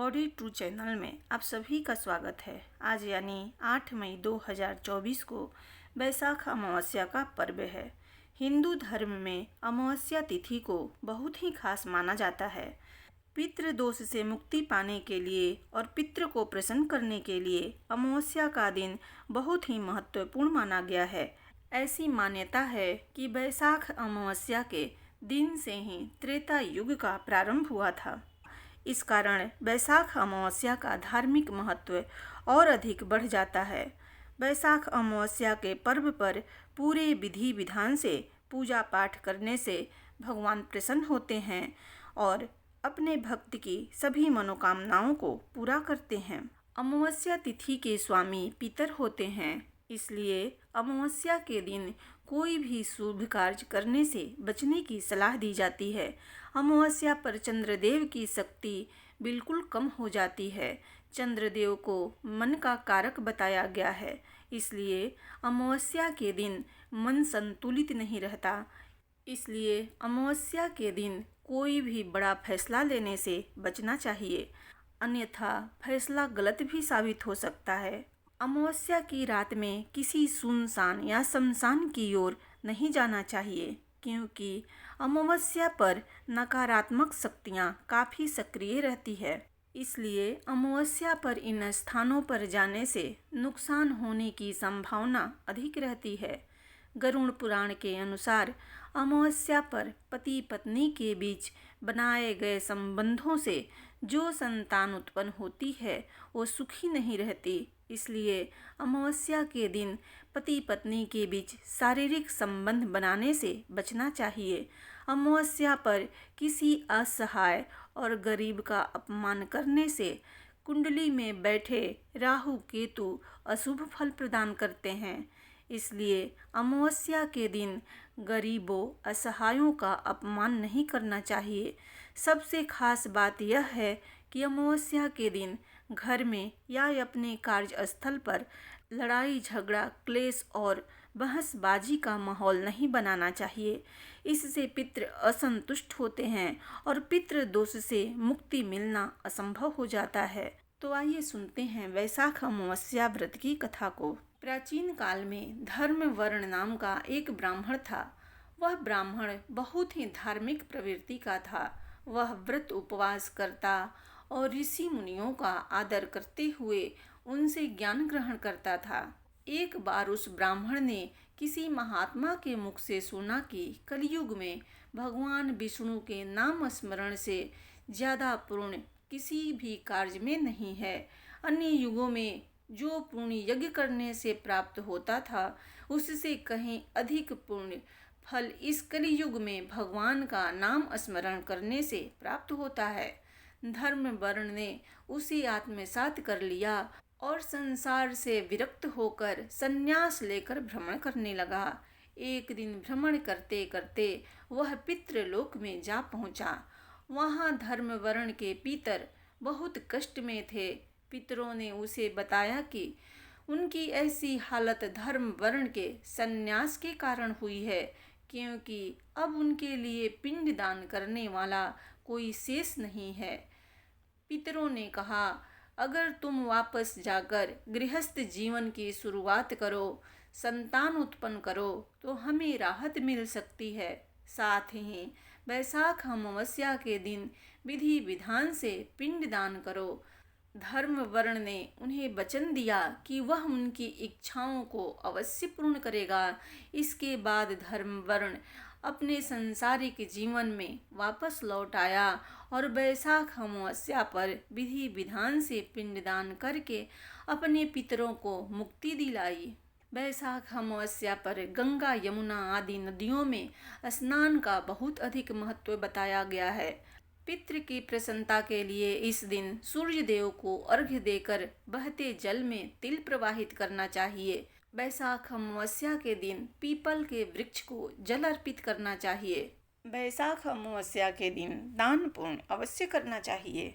Gaudy true channel में आप सभी का स्वागत है। आज यानी 8 मई 2024 को बैसाख अमावस्या का पर्व है। हिंदू धर्म में अमावस्या तिथि को बहुत ही खास माना जाता है। पितृ दोष से मुक्ति पाने के लिए और पितृ को प्रसन्न करने के लिए अमावस्या का दिन बहुत ही महत्वपूर्ण माना गया है। ऐसी मान्यता है कि बैसाख अमावस्या के दिन से ही त्रेता युग का प्रारंभ हुआ था। इस कारण बैसाख अमावस्या का धार्मिक महत्व और अधिक बढ़ जाता है। बैसाख अमावस्या के पर्व पर पूरे विधि विधान से पूजा पाठ करने से भगवान प्रसन्न होते हैं और अपने भक्त की सभी मनोकामनाओं को पूरा करते हैं। अमावस्या तिथि के स्वामी पितर होते हैं, इसलिए अमावस्या के दिन कोई भी शुभ कार्य करने से बचने की सलाह दी जाती है। अमावस्या पर चंद्रदेव की शक्ति बिल्कुल कम हो जाती है। चंद्रदेव को मन का कारक बताया गया है, इसलिए अमावस्या के दिन मन संतुलित नहीं रहता। इसलिए अमावस्या के दिन कोई भी बड़ा फैसला लेने से बचना चाहिए, अन्यथा फैसला गलत भी साबित हो सकता है। अमावस्या की रात में किसी सुनसान या शमशान की ओर नहीं जाना चाहिए, क्योंकि अमावस्या पर नकारात्मक शक्तियाँ काफ़ी सक्रिय रहती है। इसलिए अमावस्या पर इन स्थानों पर जाने से नुकसान होने की संभावना अधिक रहती है। गरुड़ पुराण के अनुसार अमावस्या पर पति पत्नी के बीच बनाए गए संबंधों से जो संतान उत्पन्न होती है वो सुखी नहीं रहती। इसलिए अमावस्या के दिन पति पत्नी के बीच शारीरिक संबंध बनाने से बचना चाहिए। अमावस्या पर किसी असहाय और गरीब का अपमान करने से कुंडली में बैठे राहु केतु अशुभ फल प्रदान करते हैं। इसलिए अमावस्या के दिन गरीबों असहायों का अपमान नहीं करना चाहिए। सबसे खास बात यह है कि अमावस्या के दिन घर में या अपने कार्यस्थल पर लड़ाई झगड़ा क्लेश और बहसबाजी का माहौल नहीं बनाना चाहिए। इससे पितृ असंतुष्ट होते हैं और पितृ दोष से मुक्ति मिलना असंभव हो जाता है। तो आइए सुनते हैं वैशाख अमावस्या व्रत की कथा को। प्राचीन काल में धर्मवर्ण नाम का एक ब्राह्मण था। वह ब्राह्मण बहुत ही धार्मिक प्रवृत्ति का था। वह व्रत उपवास करता और ऋषि मुनियों का आदर करते हुए उनसे ज्ञान ग्रहण करता था। एक बार उस ब्राह्मण ने किसी महात्मा के मुख से सुना कि कलयुग में भगवान विष्णु के नाम स्मरण से ज्यादा पुण्य किसी भी कार्य में नहीं है। अन्य युगों में जो पुण्य यज्ञ करने से प्राप्त होता था, उससे कहीं अधिक पुण्य फल इस कलियुग में भगवान का नाम स्मरण करने से प्राप्त होता है। धर्म वर्ण ने उसे आत्मसात कर लिया और संसार से विरक्त होकर संन्यास लेकर भ्रमण करने लगा। एक दिन भ्रमण करते करते वह पितृलोक में जा पहुंचा। वहां धर्म वर्ण के पितर बहुत कष्ट में थे। पितरों ने उसे बताया कि उनकी ऐसी हालत धर्म वर्ण के संन्यास के कारण हुई है, क्योंकि अब उनके लिए पिंड दान करने वाला कोई शेष नहीं है। पितरों ने कहा, अगर तुम वापस जाकर गृहस्थ जीवन की शुरुआत करो, संतान उत्पन्न करो, तो हमें राहत मिल सकती है। साथ ही बैसाख अमावस्या के दिन विधि विधान से पिंड दान करो। धर्म वर्ण ने उन्हें वचन दिया कि वह उनकी इच्छाओं को अवश्य पूर्ण करेगा। इसके बाद धर्म वर्ण अपने सांसारिक जीवन में वापस लौट आया और बैसाख अमावस्या पर विधि विधान से पिंडदान करके अपने पितरों को मुक्ति दिलाई। बैसाख अमावस्या पर गंगा यमुना आदि नदियों में स्नान का बहुत अधिक महत्व बताया गया है। पितृ की प्रसन्नता के लिए इस दिन सूर्य देव को अर्घ्य देकर बहते जल में तिल प्रवाहित करना चाहिए। बैसाख अमावस्या के दिन पीपल के वृक्ष को जल अर्पित करना चाहिए। बैसाख अमावस्या के दिन दान पुण्य अवश्य करना चाहिए।